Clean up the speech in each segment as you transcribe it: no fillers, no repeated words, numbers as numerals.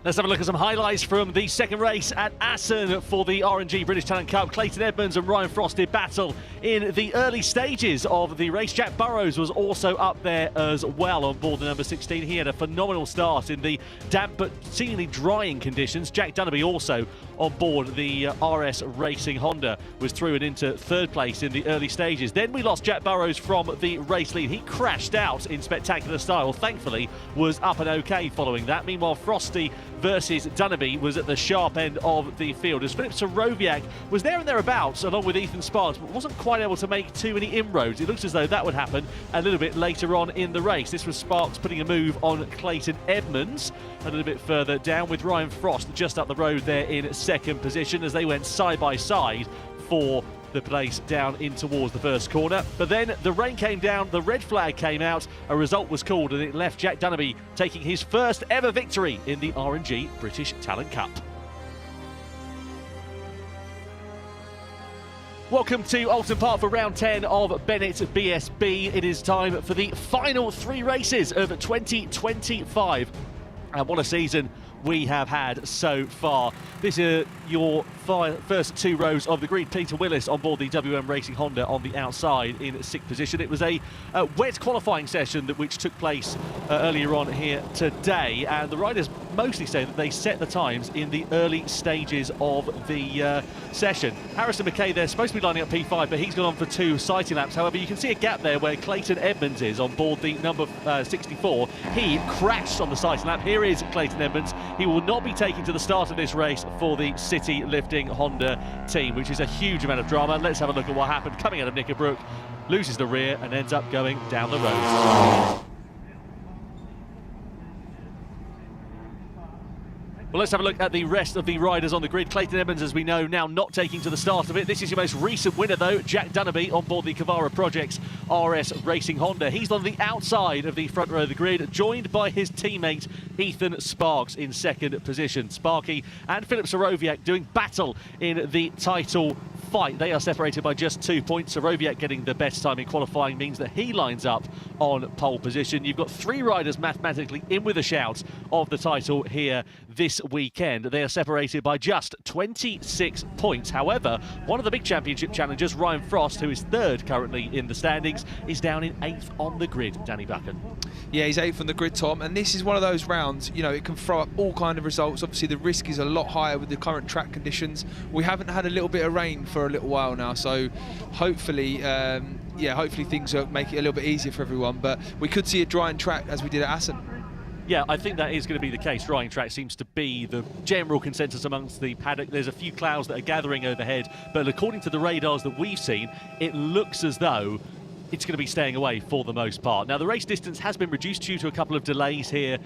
Let's have a look at some highlights from the second race at Asen for the R&G British Talent Cup. Clayton Edmonds and Ryan Frost did battle in the early stages of the race. Jack Burrows was also up there as well on board the number 16. He had a phenomenal start in the damp but seemingly drying conditions. Jack Dunnerby also on board the RS Racing Honda was through and into third place in the early stages. Then we lost Jack Burrows from the race lead. He crashed out in spectacular style. Thankfully was up and okay following that. Meanwhile, Frosty versus Dunnerby was at the sharp end of the field as Philip Soroviak was there and thereabouts along with Ethan Sparks, but wasn't quite able to make too many inroads. It looks as though that would happen a little bit later on in the race. This was Sparks putting a move on Clayton Edmonds a little bit further down, with Ryan Frost just up the road there in second position as they went side by side for the place down in towards the first corner. But then the rain came down, the red flag came out, a result was called, and it left Jack Dunnerby taking his first ever victory in the R&G British Talent Cup. Welcome to Oulton Park for round 10 of Bennett BSB. It is time for the final three races of 2025. And what a season we have had so far. This is your first two rows of the grid. Peter Willis on board the WM Racing Honda on the outside in sixth position. It was a wet qualifying session which took place earlier on here today, and the riders mostly say that they set the times in the early stages of the session. Harrison McKay, they're supposed to be lining up P5, but he's gone on for two sighting laps. However, you can see a gap there where Clayton Edmonds is on board the number 64. He crashed on the sighting lap. Here is Clayton Edmonds. He will not be taken to the start of this race for the City Lifting Honda team, which is a huge amount of drama. Let's have a look at what happened. Coming out of Knickerbrook, loses the rear and ends up going down the road. Well, let's have a look at the rest of the riders on the grid. Clayton Edmonds, as we know, now not taking to the start of it. This is your most recent winner, though, Jack Dunnerby on board the Kavara Projects RS Racing Honda. He's on the outside of the front row of the grid, joined by his teammate Ethan Sparks in second position. Sparky and Philip Soroviak doing battle in the title fight. They are separated by just 2 points. Soroviak getting the best time in qualifying means that he lines up on pole position. You've got three riders mathematically in with a shout of the title here this weekend. They are separated by just 26 points. However, one of the big championship challengers, Ryan Frost, who is third currently in the standings, is down in 8th on the grid. Danny Buchan. Yeah, he's 8th on the grid, Tom, and this is one of those rounds, you know, it can throw up all kind of results. Obviously, the risk is a lot higher with the current track conditions. We haven't had a little bit of rain for a little while now, so hopefully, hopefully things will make it a little bit easier for everyone, but we could see a drying track as we did at Asen. Yeah, I think that is going to be the case. Drying track seems to be the general consensus amongst the paddock. There's a few clouds that are gathering overhead, but according to the radars that we've seen, it looks as though it's going to be staying away for the most part. Now, the race distance has been reduced due to a couple of delays here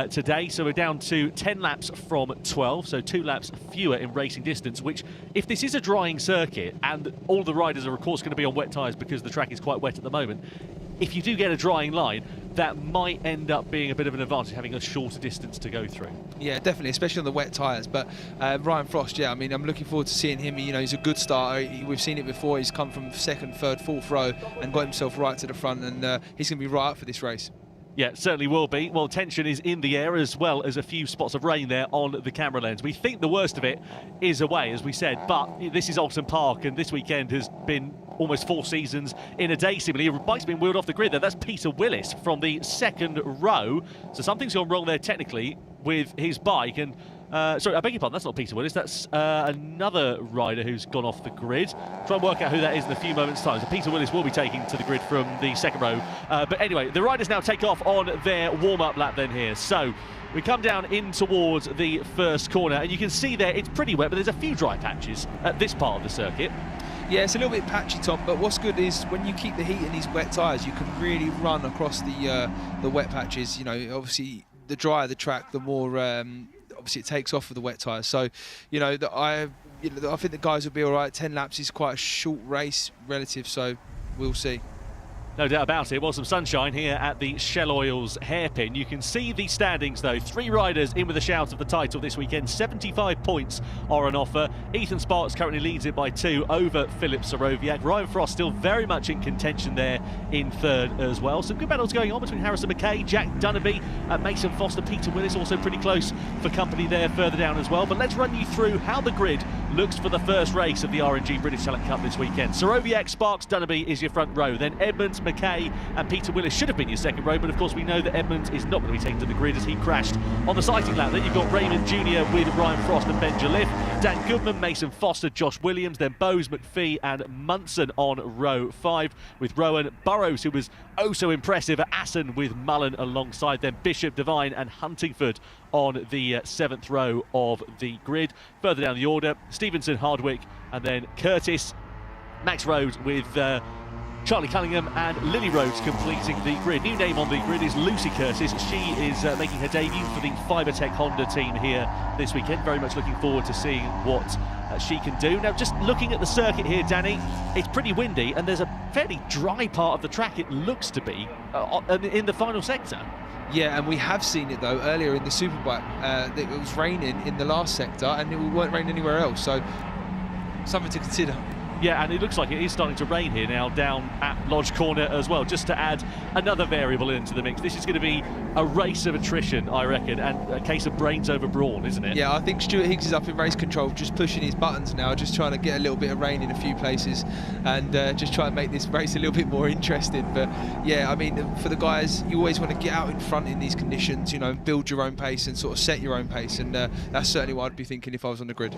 today, so we're down to 10 laps from 12, so 2 laps fewer in racing distance, which, if this is a drying circuit, and all the riders are, of course, going to be on wet tyres because the track is quite wet at the moment, if you do get a drying line, that might end up being a bit of an advantage, having a shorter distance to go through. Yeah, definitely, especially on the wet tyres. But Ryan Frost, yeah, I mean, I'm looking forward to seeing him. You know, he's a good starter. We've seen it before. He's come from second, third, fourth row and got himself right to the front, and he's going to be right up for this race. Yeah, it certainly will be. Well, tension is in the air, as well as a few spots of rain there on the camera lens. We think the worst of it is away, as we said, but this is Oulton Park, and this weekend has been almost 4 seasons in a day, seemingly. A bike's been wheeled off the grid there. That's Peter Willis from the second row. So something's gone wrong there technically with his bike, and sorry, I beg your pardon, that's not Peter Willis, that's another rider who's gone off the grid. Try and work out who that is in a few moments' time. So Peter Willis will be taking to the grid from the second row. But anyway, the riders now take off on their warm-up lap then here. So we come down in towards the first corner, and you can see there it's pretty wet, but there's a few dry patches at this part of the circuit. Yeah, it's a little bit patchy, Tom, but what's good is when you keep the heat in these wet tyres, you can really run across the wet patches. You know, obviously, the drier the track, the more obviously it takes off with the wet tyres. So, you know, I think the guys will be all right. 10 laps is quite a short race relative, so we'll see. No doubt about it. Well, some sunshine here at the Shell Oils hairpin. You can see the standings, though. 3 riders in with a shout of the title this weekend. 75 points are on offer. Ethan Sparks currently leads it by 2 over Filip Sorowiak. Ryan Frost still very much in contention there in 3rd as well. Some good battles going on between Harrison McKay, Jack Dunnerby, Mason Foster, Peter Willis also pretty close for company there further down as well. But let's run you through how the grid looks for the first race of the RNG British Talent Cup this weekend. Sorowiak, Sparks, Dunnerby is your front row. Then Edmonds, McKay and Peter Willis should have been your second row, but of course we know that Edmonds is not going to be taken to the grid as he crashed on the sighting lap. Then you've got Raymond Jr. with Ryan Frost and Ben Jalif, Dan Goodman, Mason Foster, Josh Williams, then Bowes, McPhee and Munson on row 5 with Rowan Burrows, who was oh so impressive at Asen with Mullen alongside them, Bishop, Devine and Huntingford on the 7th row of the grid. Further down the order, Stevenson, Hardwick and then Curtis, Max Rhodes with Charlie Cunningham and Lily Rhodes completing the grid. New name on the grid is Lucy Curtis. She is making her debut for the Fibertech Honda team here this weekend. Very much looking forward to seeing what she can do. Now, just looking at the circuit here, Danny, it's pretty windy and there's a fairly dry part of the track, it looks to be, in the final sector. Yeah, and we have seen it though earlier in the Superbike. It was raining in the last sector and it weren't raining anywhere else, so something to consider. Yeah, and it looks like it is starting to rain here now down at Lodge Corner as well, just to add another variable into the mix. This is going to be a race of attrition, I reckon, and a case of brains over brawn, isn't it? Yeah, I think Stuart Higgs is up in race control, just pushing his buttons now, just trying to get a little bit of rain in a few places and just try and make this race a little bit more interesting. But yeah, I mean, for the guys, you always want to get out in front in these conditions, you know, build your own pace and sort of set your own pace, and that's certainly what I'd be thinking if I was on the grid.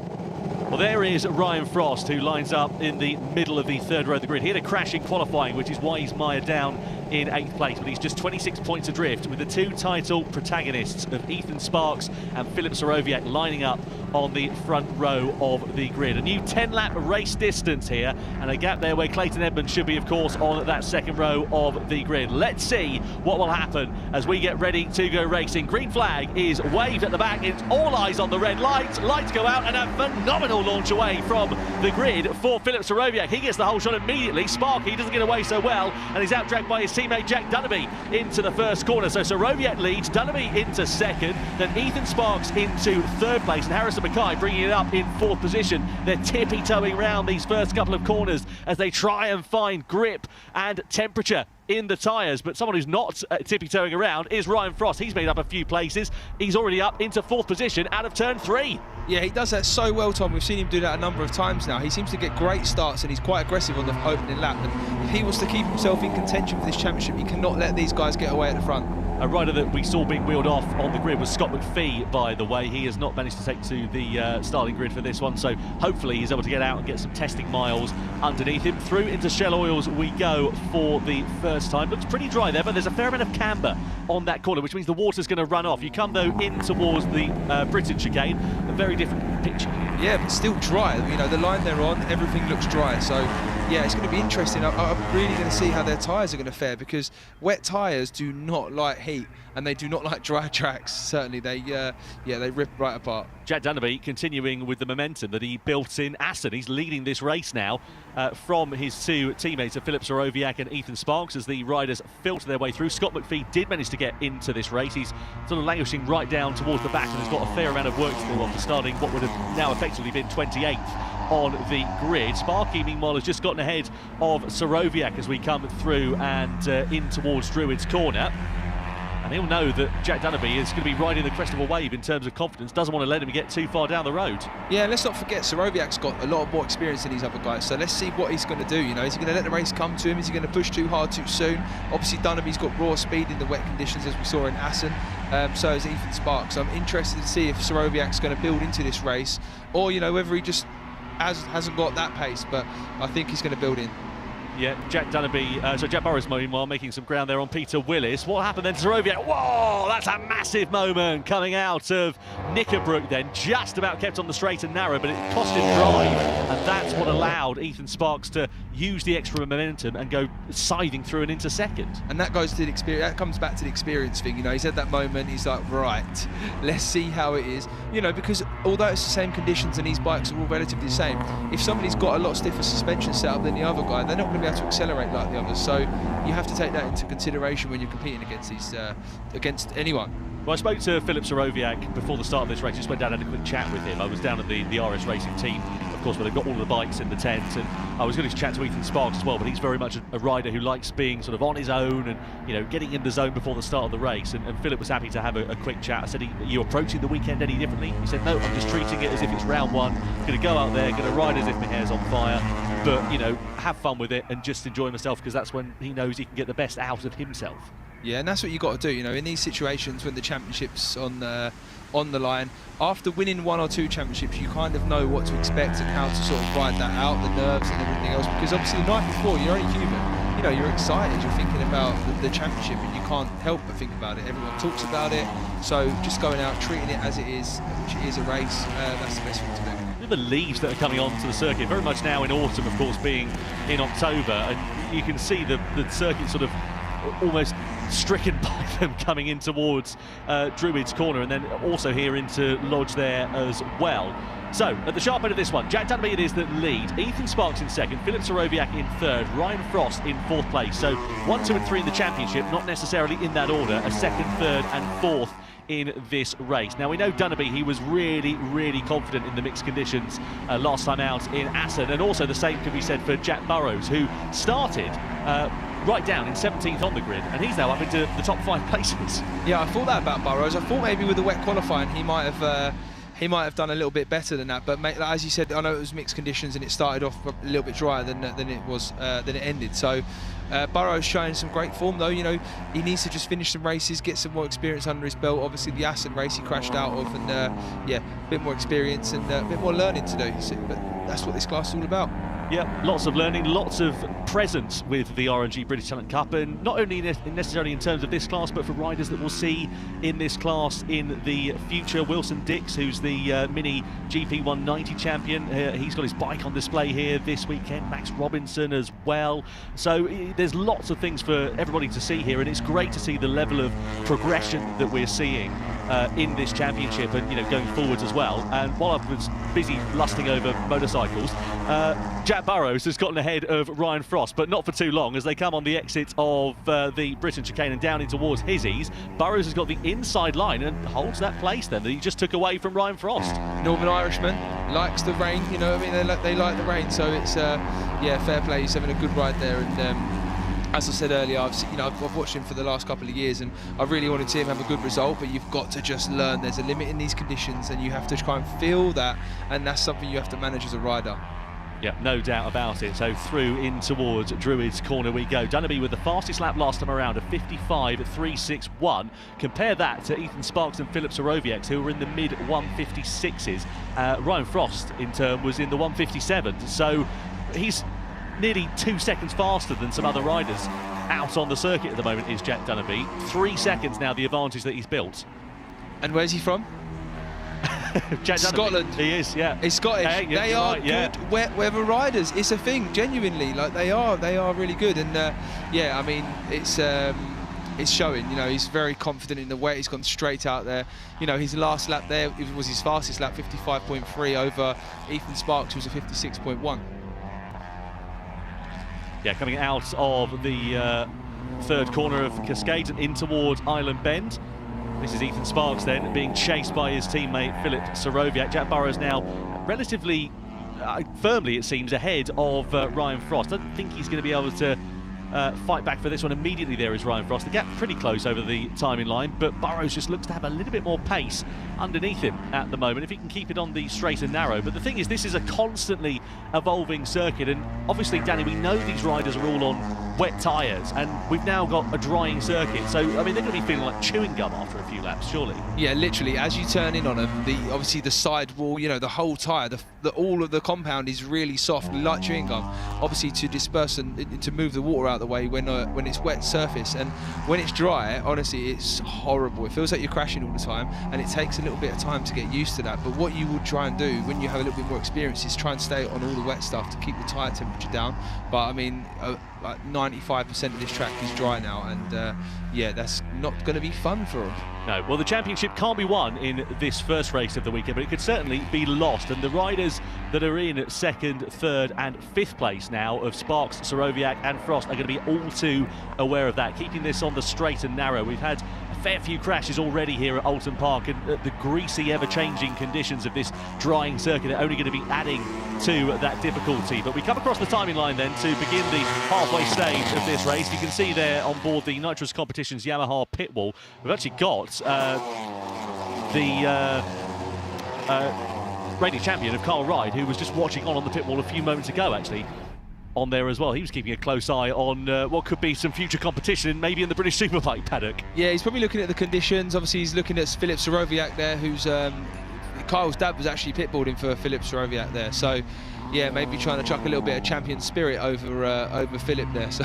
Well, there is Ryan Frost, who lines up in the middle of the 3rd row of the grid. He had a crash in qualifying, which is why he's mired down in 8th place, but he's just 26 points adrift with the 2 title protagonists of Ethan Sparks and Filip Sorowiak lining up on the front row of the grid. A new 10-lap race distance here and a gap there where Clayton Edmonds should be, of course, on that 2nd row of the grid. Let's see what will happen as we get ready to go racing. Green flag is waved at the back. It's all eyes on the red light. Lights go out and a phenomenal launch away from the grid for Filip Sorowiak. He gets the whole shot immediately. Sparky doesn't get away so well and he's out-dragged by his teammate Jack Dunnerby into the 1st corner. So Sorowiak leads, Dunnerby into 2nd, then Ethan Sparks into 3rd place and Harrison McKay bringing it up in 4th position. They're tippy-toeing round these first couple of corners as they try and find grip and temperature in the tyres, but someone who's not tippy-toeing around is Ryan Frost. He's made up a few places. He's already up into 4th position out of turn 3. Yeah, he does that so well, Tom. We've seen him do that a number of times now. He seems to get great starts and he's quite aggressive on the opening lap, and if he wants to keep himself in contention for this championship, he cannot let these guys get away at the front. A rider that we saw being wheeled off on the grid was Scott McPhee, by the way. He has not managed to take to the starting grid for this one, so hopefully he's able to get out and get some testing miles underneath him. Through into Shell Oils we go for the first time. Looks pretty dry there, but there's a fair amount of camber on that corner, which means the water's going to run off. You come, though, in towards the Britain chicane, a very different picture. Yeah, but still dry. You know, the line they're on, everything looks dry. So, yeah, it's going to be interesting. I'm really going to see how their tyres are going to fare, because wet tyres do not like heat and they do not like dry tracks. Certainly, they rip right apart. Jack Dunnerby continuing with the momentum that he built in Asen. He's leading this race now from his 2 teammates of Filip Sorowiak and Ethan Sparks as the riders filter their way through. Scott McPhee did manage to get into this race. He's sort of languishing right down towards the back and has got a fair amount of work to do after starting what would have now effectively been 28th on the grid. Sparky, meanwhile, has just gotten ahead of Sorowiak as we come through and in towards Druids Corner. And he'll know that Jack Dunnerby is going to be riding the crest of a wave in terms of confidence, doesn't want to let him get too far down the road. Yeah, let's not forget Sorowiak's got a lot more experience than these other guys, so let's see what he's going to do. You know, is he going to let the race come to him? Is he going to push too hard too soon? Obviously, Dunnerby's got raw speed in the wet conditions, as we saw in Asen. So is Ethan Sparks. I'm interested to see if Sorowiak's going to build into this race, or, you know, whether he just hasn't got that pace, but I think he's going to build in. Yeah, Jack Dunnerby, so Jack Burrows, meanwhile, making some ground there on Peter Willis. What happened then to Sorowiak? Whoa, that's a massive moment coming out of Knickerbrook then. Just about kept on the straight and narrow, but it cost him drive. And that's what allowed Ethan Sparks to use the extra momentum and go scything through and into 2nd. And that goes to the experience, that comes back to the experience thing. You know, he's had that moment, he's like, right, let's see how it is. You know, because although it's the same conditions and these bikes are all relatively the same, if somebody's got a lot stiffer suspension setup than the other guy, they're not going to be able to accelerate like the others, so you have to take that into consideration when you're competing against these against anyone. Well, I spoke to Filip Sorowiak before the start of this race. Just went down and had a quick chat with him. I was down at the RS Racing team, of course, where they've got all the bikes in the tent, and I was going to chat to Ethan Sparks as well, but he's very much a rider who likes being sort of on his own and, you know, getting in the zone before the start of the race, and Filip was happy to have a quick chat. I said, are you approaching the weekend any differently? He said, no, I'm just treating it as if it's round one, going to go out there, going to ride as if my hair's on fire, but, you know, have fun with it and just enjoy myself, because that's when he knows he can get the best out of himself. Yeah, and that's what you got to do, you know, in these situations when the championship's on the line. After winning 1 or 2 championships, you kind of know what to expect and how to sort of ride that out, the nerves and everything else, because obviously the night before, you're only human. You know, you're excited, you're thinking about the championship, and you can't help but think about it. Everyone talks about it, so just going out, treating it as it is, which it is a race, that's the best thing to do. The leaves that are coming onto the circuit, very much now in autumn, of course, being in October, and you can see the circuit sort of almost stricken by them coming in towards Druid's Corner, and then also here into Lodge there as well. So, at the sharp end of this one, Jack Dunby it is that lead, Ethan Sparks in second, Filip Sorowiak in third, Ryan Frost in fourth place. So, 1, 2 and 3 in the championship, not necessarily in that order, a second, third and fourth in this race. Now we know Dunby, he was really confident in the mixed conditions last time out in Asen, and also the same can be said for Jack Burrows, who started right down in 17th on the grid, and he's now up into the top 5 places. Yeah, I thought that about Burrows. I thought maybe with the wet qualifying he might have done a little bit better than that, but as you said, I know it was mixed conditions and it started off a little bit drier than it ended. So Burrows showing some great form though. You know, he needs to just finish some races, get some more experience under his belt. Obviously the Asen race he crashed out of, and yeah, a bit more experience and a bit more learning to do. But that's what this class is all about. Yeah, lots of learning, lots of presence with the RNG British Talent Cup, and not only necessarily in terms of this class, but for riders that we'll see in this class in the future. Wilson Dix, who's the Mini GP 190 champion, he's got his bike on display here this weekend. Max Robinson as well. So there's lots of things for everybody to see here, and it's great to see the level of progression that we're seeing in this championship, and, you know, going forwards as well. And while I was busy lusting over motorcycles, Jack Burrows has gotten ahead of Ryan Frost, but not for too long, as they come on the exit of the Britain chicane and down in towards Hizzies. Burrows has got the inside line and holds that place then that he just took away from Ryan Frost. Northern Irishman likes the rain, you know what I mean, they like the rain, so it's yeah, fair play. He's having a good ride there, and as I said earlier, I've watched him for the last couple of years, and I really wanted to see him have a good result, but you've got to just learn there's a limit in these conditions, and you have to try and feel that, and that's something you have to manage as a rider. Yeah, no doubt about it. So through in towards Druid's Corner we go. Dunby with the fastest lap last time around, a 55.361. Compare that to Ethan Sparks and Filip Sorowiak, who were in the mid 156s. Ryan Frost, in turn, was in the 157s. So he's nearly 2 seconds faster than some other riders out on the circuit at the moment, is Jack Dunby. 3 seconds now, the advantage that he's built. And where's he from? Jack Scotland. He is, yeah. He's Scottish. They are right, good yeah. wet weather riders. It's a thing, genuinely. Like they are really good. And yeah, I mean, it's showing. You know, he's very confident in the wet. He's gone straight out there. You know, his last lap there, it was his fastest lap, 55.3 over Ethan Sparks, who was a 56.1. Yeah, coming out of the third corner of Cascades and in towards Island Bend. This is Ethan Sparks then being chased by his teammate Filip Sorowiak. Jack Burrows now relatively firmly, it seems, ahead of Ryan Frost. I don't think he's going to be able to fight back for this one. Immediately there is Ryan Frost. The gap pretty close over the timing line, but Burrows just looks to have a little bit more pace underneath him at the moment, if he can keep it on the straight and narrow. But the thing is, this is a constantly evolving circuit, and obviously, Danny, we know these riders are all on wet tyres, and we've now got a drying circuit, so I mean they're going to be feeling like chewing gum after a few laps, surely. Yeah, literally, as you turn in on them, obviously the side wall, you know, the whole tyre, all of the compound is really soft, like chewing gum, obviously to disperse and to move the water out of the way when it's wet surface. And when it's dry, honestly, it's horrible. It feels like you're crashing all the time, and it takes a little bit of time to get used to that. But what you will try and do when you have a little bit more experience is try and stay on all the wet stuff to keep the tyre temperature down. But I mean, like 95% of this track is dry now, and yeah, that's not going to be fun for them. No, well, the championship can't be won in this first race of the weekend, but it could certainly be lost. And the riders that are in second, third and fifth place now of Sparks, Sorowiak and Frost are going to be all too aware of that, keeping this on the straight and narrow. We've had a fair few crashes already here at Oulton Park, and the greasy, ever-changing conditions of this drying circuit are only going to be adding to that difficulty. But we come across the timing line then to begin the halfway stage of this race. You can see there on board the Nitrous Competitions Yamaha pit wall, we've actually got the reigning champion of Carl Ride, who was just watching on the pit wall a few moments ago, actually, on there as well. He was keeping a close eye on what could be some future competition, maybe in the British Superbike paddock. Yeah, he's probably looking at the conditions. Obviously, he's looking at Philip Soroviak there, who's Kyle's dad was actually pitballing for Philip Soroviak there. So, yeah, maybe trying to chuck a little bit of champion spirit over Philip there. So.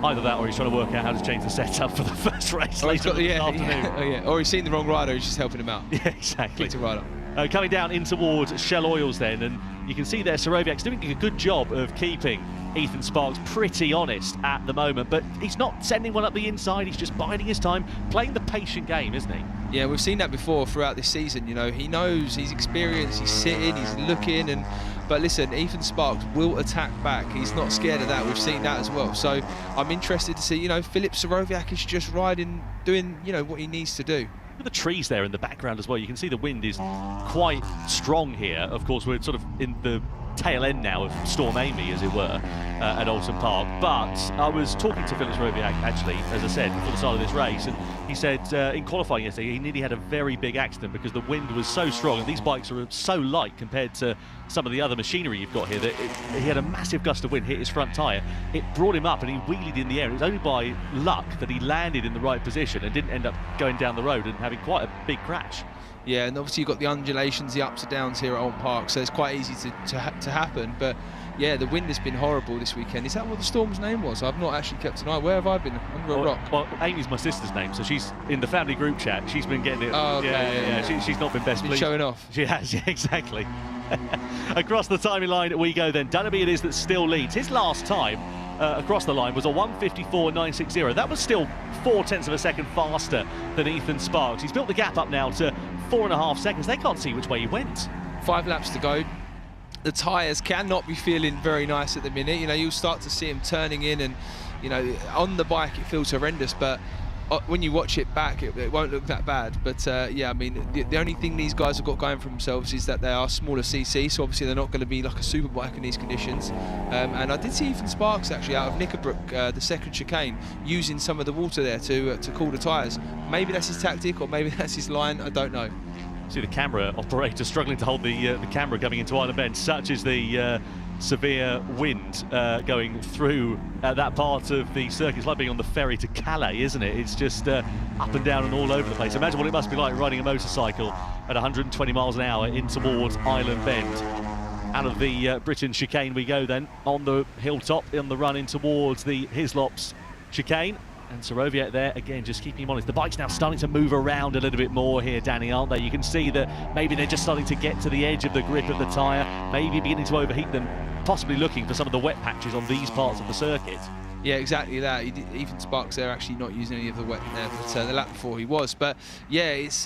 Either that, or he's trying to work out how to change the setup for the first race later this afternoon. Or he's seen the wrong rider, he's just helping him out. Yeah, exactly. Kicked a rider. Coming down in towards Shell Oils then, and you can see there Soroviak's doing a good job of keeping Ethan Sparks pretty honest at the moment, but he's not sending one up the inside, he's just biding his time, playing the patient game, isn't he? Yeah, we've seen that before throughout this season. You know, he knows, he's experienced, he's sitting, he's looking, but listen, Ethan Sparks will attack back. He's not scared of that. We've seen that as well. So I'm interested to see, you know, Philip Soroviak is just riding, doing, you know, what he needs to do. Look at the trees there in the background as well. You can see the wind is quite strong here. Of course, we're sort of in the tail end now of Storm Amy, as it were, at Oulton Park. But I was talking to Philip Soroviak, actually, as I said, before the start of this race, and he said in qualifying yesterday he nearly had a very big accident because the wind was so strong, and these bikes are so light compared to some of the other machinery you've got here, that he had a massive gust of wind hit his front tyre. It brought him up and he wheelied in the air. It was only by luck that he landed in the right position and didn't end up going down the road and having quite a big crash. Yeah, and obviously you've got the undulations, the ups and downs here at Oulton Park, so it's quite easy to happen. But yeah, the wind has been horrible this weekend. Is that what the storm's name was? I've not actually kept an eye. Where have I been? Under a rock? Well, Amy's my sister's name, so she's in the family group chat. She's been getting it. Oh, okay, yeah. She's not been best pleased. Showing off. She has, yeah, exactly. Across the timing line we go then. Dunnerby it is that still leads. His last time across the line was a 1:54.960. That was still 0.4 of a second faster than Ethan Sparks. He's built the gap up now to 4.5 seconds. They can't see which way he went. 5 laps to go. The tyres cannot be feeling very nice at the minute. You know, you'll start to see him turning in, and you know, on the bike it feels horrendous, but when you watch it back, it won't look that bad. But yeah, I mean, the only thing these guys have got going for themselves is that they are smaller CC, so obviously they're not going to be like a superbike in these conditions. And I did see Ethan Sparks actually out of Knickerbrook, the second chicane, using some of the water there to cool the tyres. Maybe that's his tactic, or maybe that's his line, I don't know. See the camera operator struggling to hold the camera coming into Island Bend. Such is the severe wind going through that part of the circuit. It's like being on the ferry to Calais, isn't it? It's just up and down and all over the place. Imagine what it must be like riding a motorcycle at 120 miles an hour in towards Island Bend. Out of the Britain chicane we go then, on the hilltop, on the run in towards the Hislops chicane. And Soroviak there, again, just keeping him honest. The bike's now starting to move around a little bit more here, Danny, aren't they? You can see that maybe they're just starting to get to the edge of the grip of the tyre, maybe beginning to overheat them, possibly looking for some of the wet patches on these parts of the circuit. Yeah, exactly that. Ethan Sparks there actually not using any of the wet there, but the lap before he was. But yeah, it's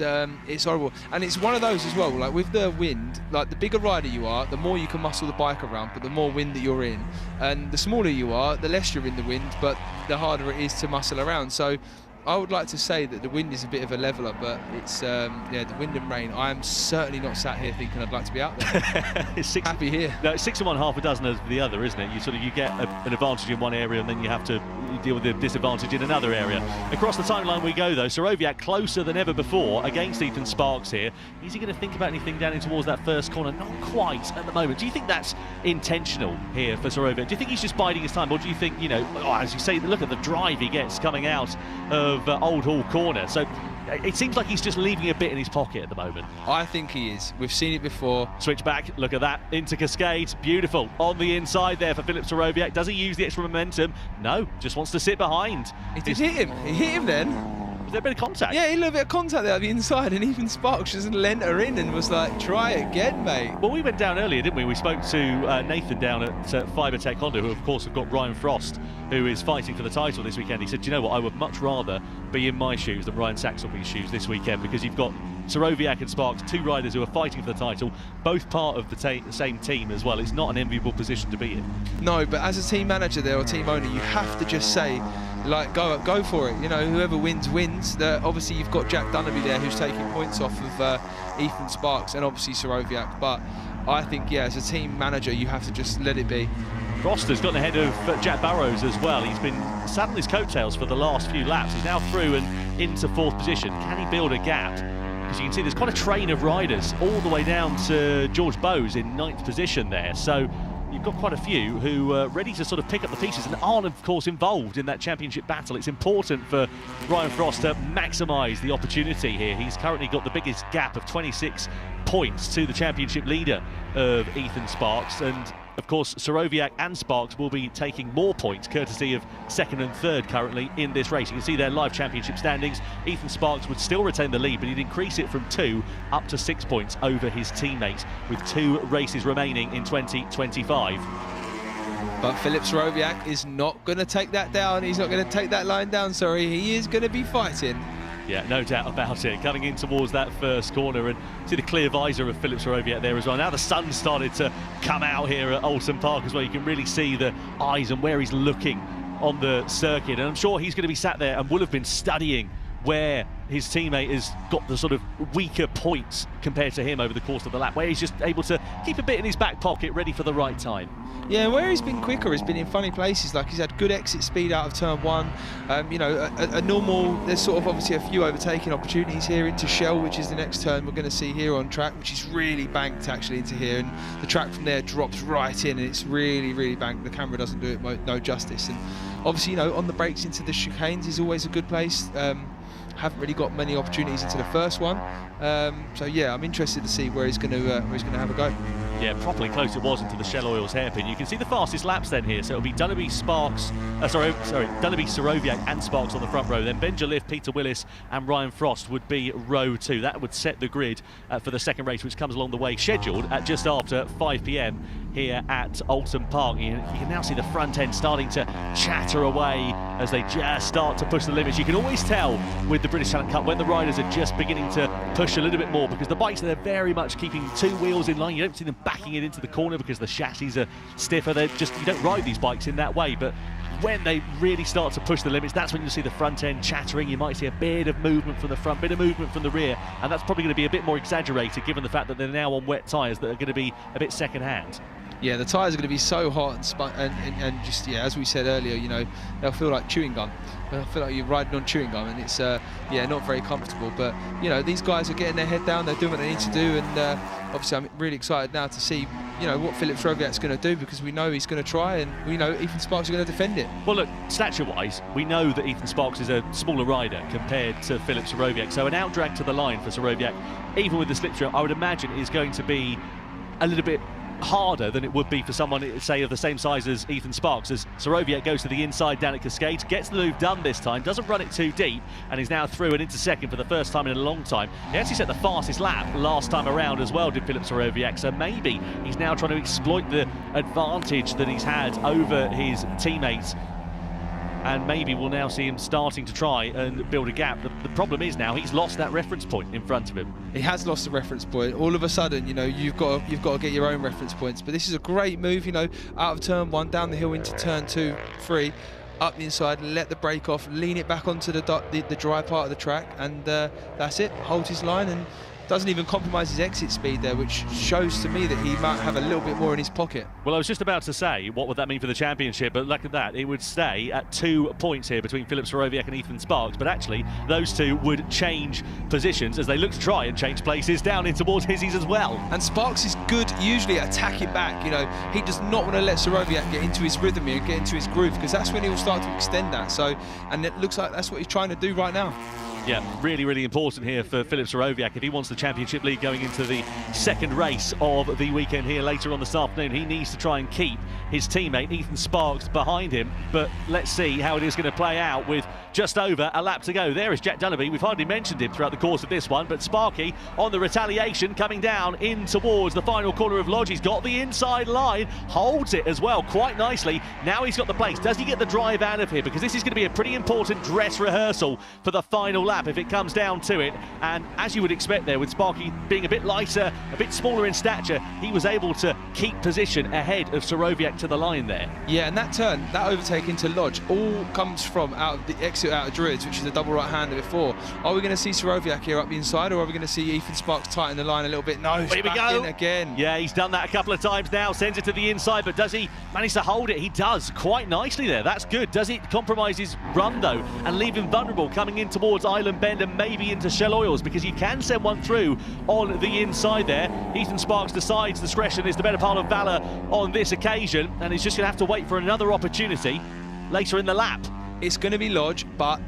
horrible, and it's one of those as well. Like with the wind, like the bigger rider you are, the more you can muscle the bike around, but the more wind that you're in, and the smaller you are, the less you're in the wind, but the harder it is to muscle around. So I would like to say that the wind is a bit of a leveler, but it's yeah, the wind and rain. I am certainly not sat here thinking I'd like to be out there. It's happy here. No, it's 6 and 1, half a dozen of the other, isn't it? You get an advantage in one area, and then you have to deal with the disadvantage in another area. Across the timeline we go though. Soroviak closer than ever before against Ethan Sparks here. Is he going to think about anything down in towards that first corner? Not quite at the moment. Do you think that's intentional here for Soroviak? Do you think he's just biding his time, or do you think, you know, as you say, look at the drive he gets coming out of Old Hall corner? So it seems like he's just leaving a bit in his pocket at the moment. I think he is. We've seen it before. Switch back, look at that, into Cascade. Beautiful. On the inside there for Philip Soroviak. Does he use the extra momentum? No, just wants to sit behind. He did hit him. He hit him then. Was there a bit of contact? Yeah, a little bit of contact there at the inside, and even Sparks just lent her in and was like, try again, mate. Well, we went down earlier, didn't we? We spoke to Nathan down at Fibertech Honda, who of course have got Ryan Frost, who is fighting for the title this weekend. He said, do you know what, I would much rather be in my shoes than Ryan Saxelby's shoes this weekend, because you've got Soroviak and Sparks, two riders who are fighting for the title, both part of the same team as well. It's not an enviable position to be in. No, but as a team manager there, or team owner, you have to just say like go for it. You know, whoever wins wins. Obviously you've got Jack Dunnerby there who's taking points off of Ethan Sparks and obviously Soroviak, but I think, yeah, as a team manager you have to just let it be. Roster's gotten ahead of Jack Burrows as well. He's been sat on his coattails for the last few laps. He's now through and into 4th position. Can he build a gap? Because you can see there's quite a train of riders all the way down to George Bowes in 9th position there. So you've got quite a few who are ready to sort of pick up the pieces and aren't, of course, involved in that championship battle. It's important for Ryan Frost to maximise the opportunity here. He's currently got the biggest gap of 26 points to the championship leader of Ethan Sparks, and of course Soroviak and Sparks will be taking more points courtesy of 2nd and 3rd currently in this race. You can see their live championship standings. Ethan Sparks would still retain the lead, but he'd increase it from 2 up to 6 points over his teammates with 2 races remaining in 2025. But Filip Soroviak is not going to take that down. He's not going to take that line down, sorry. He is going to be fighting. Yeah, no doubt about it. Coming in towards that first corner, and see the clear visor of Filip Soroviak there as well. Now the sun started to come out here at Oulton Park as well. You can really see the eyes and where he's looking on the circuit. And I'm sure he's going to be sat there and will have been studying where his teammate has got the sort of weaker points compared to him over the course of the lap, where he's just able to keep a bit in his back pocket ready for the right time. Yeah, where he's been quicker has been in funny places. Like, he's had good exit speed out of turn 1. You know, a normal, there's sort of obviously a few overtaking opportunities here into Shell, which is the next turn we're going to see here on track, which is really banked actually into here, and the track from there drops right in, and it's really, really banked. The camera doesn't do it no justice. And obviously, you know, on the brakes into the chicanes is always a good place. Haven't really got many opportunities into the first one, so yeah, I'm interested to see where he's going to have a go. Yeah, properly close it was into the Shell Oils hairpin. You can see the fastest laps then here. So it'll be Dunnerby, Sparks, Dunnerby, Soroviak and Sparks on the front row. Then Ben Jalif, Peter Willis and Ryan Frost would be row 2. That would set the grid for the second race, which comes along the way, scheduled at just after 5 p.m. here at Oulton Park. You can now see the front end starting to chatter away as they just start to push the limits. You can always tell with the British Talent Cup when the riders are just beginning to push a little bit more, because the bikes, they're very much keeping 2 wheels in line. You don't see them backing it into the corner because the chassis are stiffer. They're just, you don't ride these bikes in that way, but when they really start to push the limits, that's when you see the front end chattering. You might see a bit of movement from the front, bit of movement from the rear, and that's probably going to be a bit more exaggerated given the fact that they're now on wet tyres that are going to be a bit second hand. Yeah, the tyres are going to be so hot and just, yeah, as we said earlier, you know, they'll feel like chewing gum. They'll feel like you're riding on chewing gum, and it's, yeah, not very comfortable. But, you know, these guys are getting their head down, they're doing what they need to do, and obviously I'm really excited now to see, you know, what Filip Soroviak's going to do, because we know he's going to try, and we know Ethan Sparks is going to defend it. Well, look, stature-wise, we know that Ethan Sparks is a smaller rider compared to Filip Soroviak, so an outdrag to the line for Soroviak, even with the slipstream, I would imagine is going to be a little bit harder than it would be for someone, say, of the same size as Ethan Sparks, as Soroviak goes to the inside down at Cascades, gets the move done this time, doesn't run it too deep, and is now through and into second for the first time in a long time. He actually set the fastest lap last time around as well, did Filip Soroviak, so maybe he's now trying to exploit the advantage that he's had over his teammates, and maybe we'll now see him starting to try and build a gap. The problem is now he's lost that reference point in front of him. He has lost the reference point. All of a sudden, you know, you've got to get your own reference points. But this is a great move, you know, out of turn 1, down the hill into turn 2, 3, up the inside, let the brake off, lean it back onto the dry part of the track, and that's it. Holds his line and doesn't even compromise his exit speed there, which shows to me that he might have a little bit more in his pocket. Well, I was just about to say, what would that mean for the championship? But look at that, it would stay at 2 points here between Filip Soroviak and Ethan Sparks. But actually, those two would change positions as they look to try and change places down in towards Hizzies as well. And Sparks is good, usually attacking back. You know, he does not want to let Soroviak get into his rhythm here, get into his groove, because that's when he'll start to extend that. So, and it looks like that's what he's trying to do right now. Yeah, really, really important here for Filip Soroviak. If he wants the championship lead going into the second race of the weekend here later on this afternoon, he needs to try and keep his teammate Ethan Sparks behind him. But let's see how it is going to play out with just over a lap to go. There is Jack Dunnerby. We've hardly mentioned him throughout the course of this one, but Sparky on the retaliation coming down in towards the final corner of Lodge. He's got the inside line, holds it as well quite nicely. Now he's got the place. Does he get the drive out of here? Because this is going to be a pretty important dress rehearsal for the final lap. lap if it comes down to it. And as you would expect there, with Sparky being a bit lighter, a bit smaller in stature, he was able to keep position ahead of Sorowiak to the line there. Yeah, and that turn, that overtake into Lodge, all comes from out of the exit out of Druids, which is the double right-hander before. Are we going to see Sorowiak here up the inside, or are we going to see Ethan Sparks tighten the line a little bit? No, he's back in again. Yeah, he's done that a couple of times now, sends it to the inside, but does he manage to hold it? He does, quite nicely there. That's good. Does it compromise his run, though, and leave him vulnerable coming in towards Island Bend and maybe into Shell Oils, because you can send one through on the inside there. Ethan Sparks decides discretion is the better part of valour on this occasion, and he's just going to have to wait for another opportunity later in the lap. It's going to be Lodge, but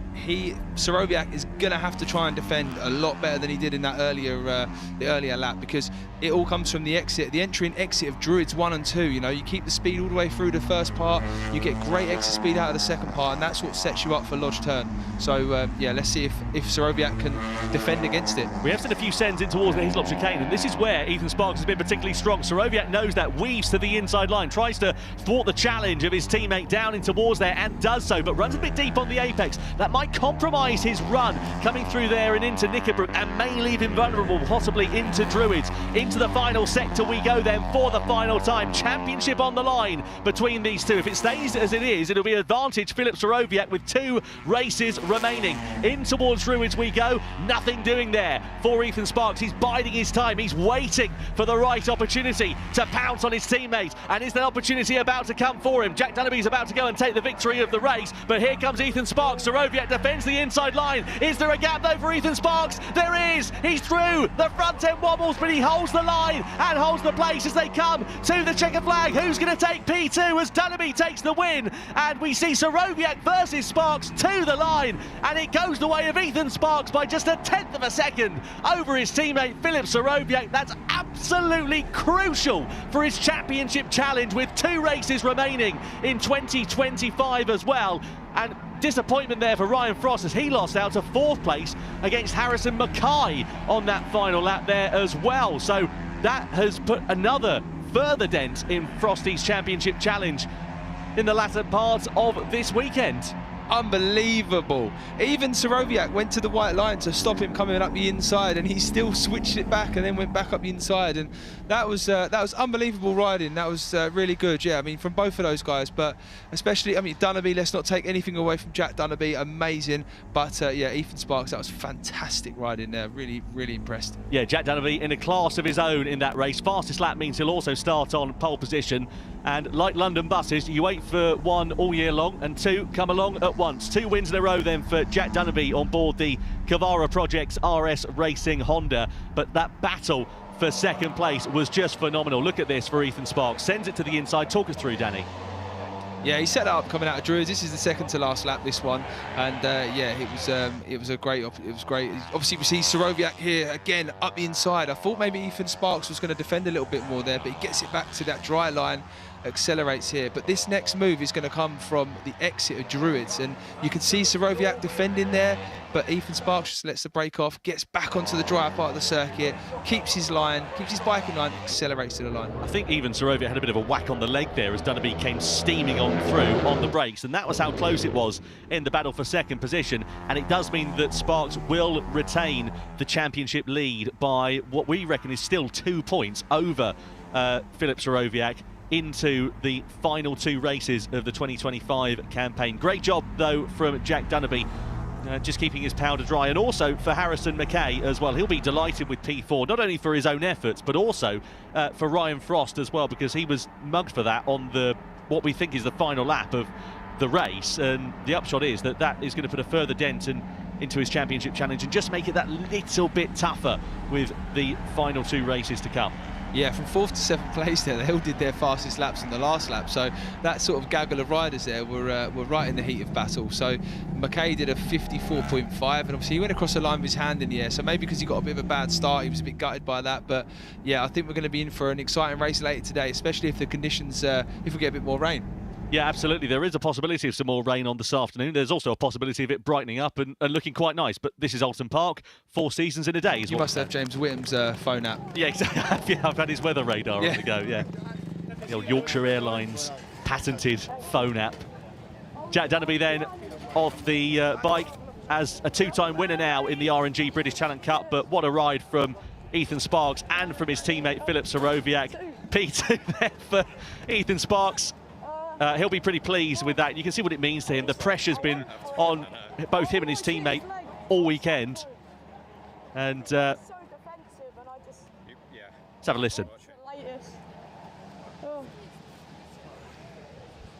Sorowiak is going to have to try and defend a lot better than he did in that earlier lap, because it all comes from the exit, the entry and exit of Druids 1 and 2. You know, you keep the speed all the way through the first part, you get great exit speed out of the second part, and that's what sets you up for Lodge turn. So yeah, let's see if Sorowiak can defend against it. We have sent a few sends in towards the Hislop chicane, and this is where Ethan Sparks has been particularly strong. Sorowiak knows that, weaves to the inside line, tries to thwart the challenge of his teammate down in towards there, and does so, but runs a bit deep on the apex. That might compromise his run coming through there and into Knickerbrook, and may leave him vulnerable, possibly into Druids. Into the final sector we go then for the final time. Championship on the line between these two. If it stays as it is, it'll be advantage Philip Sorowiak with 2 races remaining. In towards Druids we go. Nothing doing there for Ethan Sparks. He's biding his time. He's waiting for the right opportunity to pounce on his teammate. And is that opportunity about to come for him? Jack Dunnaby's about to go and take the victory of the race, but here comes Ethan Sparks. Sorowiak defends the inside line. Is there a gap though for Ethan Sparks? There is. He's through. The front end wobbles, but he holds the line and holds the place as they come to the checker flag. Who's going to take P2 as Dunnaby takes the win? And we see Sorowiak versus Sparks to the line, and it goes the way of Ethan Sparks by just 1/10 of a second over his teammate Philip Sorowiak. That's absolutely crucial for his championship challenge, with 2 races remaining in 2025 as well. And disappointment there for Ryan Frost as he lost out to 4th place against Harrison Mackay on that final lap there as well. So that has put another further dent in Frosty's championship challenge in the latter part of this weekend. Unbelievable. Even Sorowiak went to the white line to stop him coming up the inside, and he still switched it back and then went back up the inside, and that was unbelievable riding. That was really good. Yeah, I mean, from both of those guys, but especially, I mean, Dunnaby, let's not take anything away from Jack Dunnaby, amazing, but yeah, Ethan Sparks, that was fantastic riding there. Really, really impressed. Yeah, Jack Dunnaby in a class of his own in that race. Fastest lap means he'll also start on pole position, and like London buses, you wait for 1 all year long, and 2 come along at once. 2 wins in a row then for Jack Dunnaby on board the Kavara Projects RS Racing Honda, but that battle for second place was just phenomenal. Look at this for Ethan Sparks, sends it to the inside. Talk us through, Danny. Yeah, he set that up coming out of Druids. This is the second to last lap, this one, and yeah, it was great. Obviously, we see Sorowiak here again up the inside. I thought maybe Ethan Sparks was going to defend a little bit more there, but he gets it back to that dry line, accelerates here. But this next move is going to come from the exit of Druids, and you can see Sorowiak defending there, but Ethan Sparks just lets the brake off, gets back onto the dry part of the circuit, keeps his line, keeps his bike in line, accelerates to the line. I think even Sorowiak had a bit of a whack on the leg there as Dunnaby came steaming on through on the brakes, and that was how close it was in the battle for second position. And it does mean that Sparks will retain the championship lead by what we reckon is still 2 points over Philip Sorowiak into the final 2 races of the 2025 campaign. Great job though from Jack Dunnaby, just keeping his powder dry, and also for Harrison Mackay as well. He'll be delighted with P4, not only for his own efforts but also for Ryan Frost as well, because he was mugged for that on the what we think is the final lap of the race, and the upshot is that that is going to put a further dent into his championship challenge and just make it that little bit tougher with the final 2 races to come. Yeah, from 4th to 7th place there, they all did their fastest laps in the last lap. So that sort of gaggle of riders there were right in the heat of battle. So Mackay did a 54.5, and obviously he went across the line with his hand in the air. So maybe because he got a bit of a bad start, he was a bit gutted by that. But yeah, I think we're going to be in for an exciting race later today, especially if the conditions, if we get a bit more rain. Yeah, absolutely. There is a possibility of some more rain on this afternoon. There's also a possibility of it brightening up and looking quite nice. But this is Oulton Park, 4 seasons in a day. You must have James Whittam's phone app. Yeah, exactly. Yeah, I've had his weather radar on the go, yeah. The old Yorkshire Airlines patented phone app. Jack Dunnaby then off the bike. as a two-time winner now in the R&G British Talent Cup, but what a ride from Ethan Sparks and from his teammate Filip Sorowiak. P2 there for Ethan Sparks. He'll be pretty pleased with that. You can see what it means to him. The pressure's been on both him and his teammate all weekend. And let's have a listen.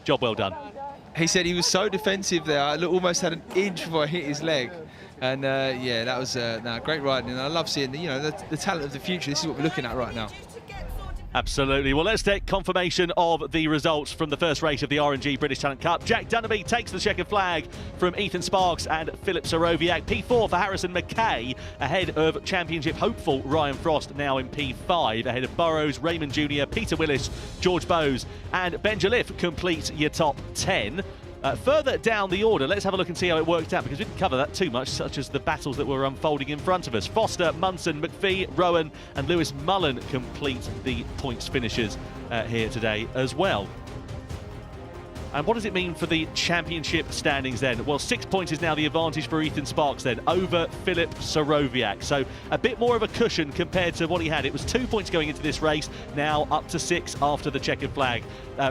Job well done. He said he was so defensive there. I almost had an inch before I hit his leg. And yeah, that was great riding. And I love seeing the talent of the future. This is what we're looking at right now. Absolutely. Well, let's take confirmation of the results from the first race of the R&G British Talent Cup. Jack Dunnerby takes the checkered flag from Ethan Sparks and Filip Sorowiak. P4 for Harrison McKay, ahead of championship hopeful Ryan Frost, now in P5, ahead of Burrows, Raymond Jr., Peter Willis, George Bowes and Ben Jalif complete your top 10. Further down the order, let's have a look and see how it worked out, because we didn't cover that too much, such as the battles that were unfolding in front of us. Foster, Munson, McPhee, Rowan and Lewis Mullen complete the points finishers here today as well. And what does it mean for the championship standings then? Well, 6 points is now the advantage for Ethan Sparks then, over Filip Sorowiak. So a bit more of a cushion compared to what he had. It was 2 points going into this race, now up to 6 after the checkered flag.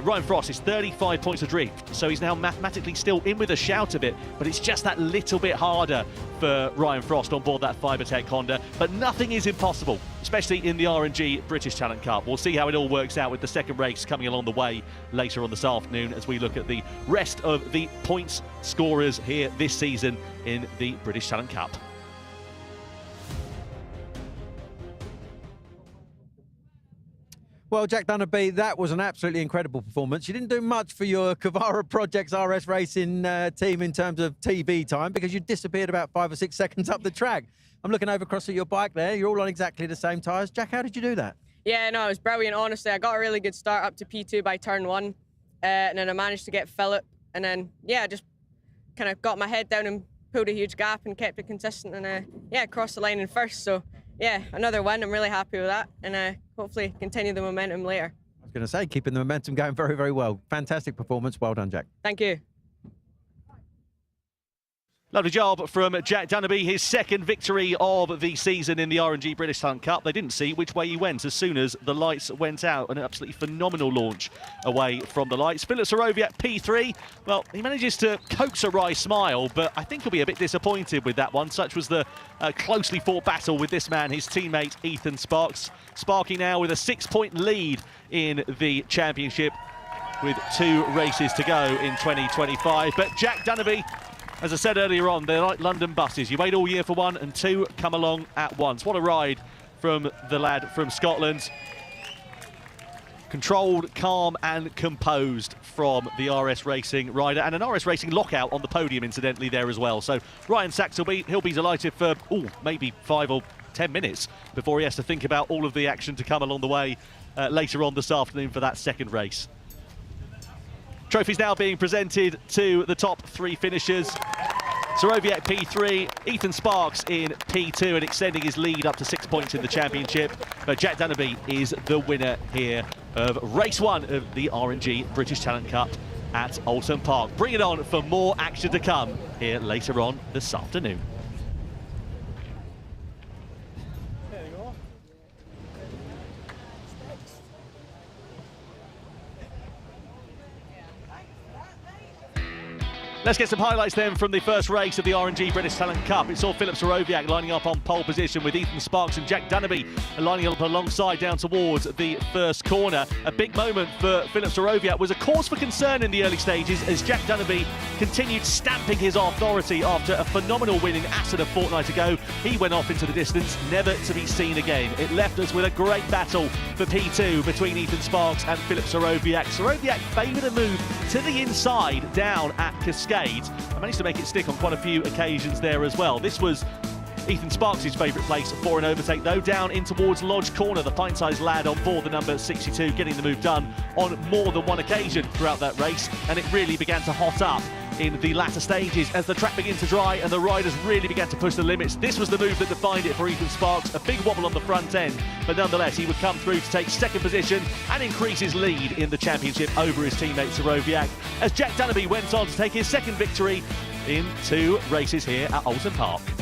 Ryan Frost is 35 points adrift, so he's now mathematically still in with a shout of it, but it's just that little bit harder for Ryan Frost on board that Fibertech Honda. But nothing is impossible, especially in the R&G British Talent Cup. We'll see how it all works out with the second race coming along the way later on this afternoon as we look at the rest of the points scorers here this season in the British Talent Cup. Well, Jack Dunnerby, that was an absolutely incredible performance. You didn't do much for your Kavara Projects RS Racing team in terms of TV time, because you disappeared about 5 or 6 seconds up the track. I'm looking over across at your bike there. You're all on exactly the same tyres. Jack, how did you do that? Yeah, no, it was brilliant, honestly. I got a really good start up to P2 by turn 1, and then I managed to get Filip, and then, yeah, just kind of got my head down and pulled a huge gap and kept it consistent, and, yeah, crossed the line in first. So, yeah, another win. I'm really happy with that, and hopefully continue the momentum later. I was going to say, keeping the momentum going very, very well. Fantastic performance. Well done, Jack. Thank you. Lovely job from Jack Dunnerby, his second victory of the season in the R&G British Talent Cup. They didn't see which way he went as soon as the lights went out. An absolutely phenomenal launch away from the lights. Filip Sorowiak, P3. Well, he manages to coax a wry smile, but I think he'll be a bit disappointed with that one. Such was the closely fought battle with this man, his teammate Ethan Sparks. Sparky now with a 6-point lead in the championship with 2 races to go in 2025. But Jack Dunnerby, as I said earlier on, they're like London buses. You wait all year for one and 2 come along at once. What a ride from the lad from Scotland. Controlled, calm and composed from the RS Racing rider, and an RS Racing lockout on the podium incidentally there as well. So Ryan Sachs, he'll be delighted for maybe 5 or 10 minutes before he has to think about all of the action to come along the way later on this afternoon for that second race. Trophies now being presented to the top 3 finishers. Sorowiak P3, Ethan Sparks in P2 and extending his lead up to 6 points in the championship. But Jack Dunnerby is the winner here of race 1 of the R&G British Talent Cup at Oulton Park. Bring it on for more action to come here later on this afternoon. Let's get some highlights then from the first race of the R&G British Talent Cup. It saw Filip Sorowiak lining up on pole position with Ethan Sparks and Jack Dunnerby lining up alongside down towards the first corner. A big moment for Filip Sorowiak was a cause for concern in the early stages as Jack Dunnerby continued stamping his authority after a phenomenal win in Asen a fortnight ago. He went off into the distance, never to be seen again. It left us with a great battle for P2 between Ethan Sparks and Filip Sorowiak. Sorowiak favoured a move to the inside down at Cascade. I managed to make it stick on quite a few occasions there as well. This was Ethan Sparks' favourite place for an overtake though, down in towards Lodge Corner. The pint-sized lad on board the number 62 getting the move done on more than one occasion throughout that race, and it really began to hot up in the latter stages as the track began to dry and the riders really began to push the limits. This was the move that defined it for Ethan Sparks, a big wobble on the front end, but nonetheless he would come through to take second position and increase his lead in the championship over his teammate Sorowiak as Jack Dunnerby went on to take his second victory in 2 races here at Oulton Park.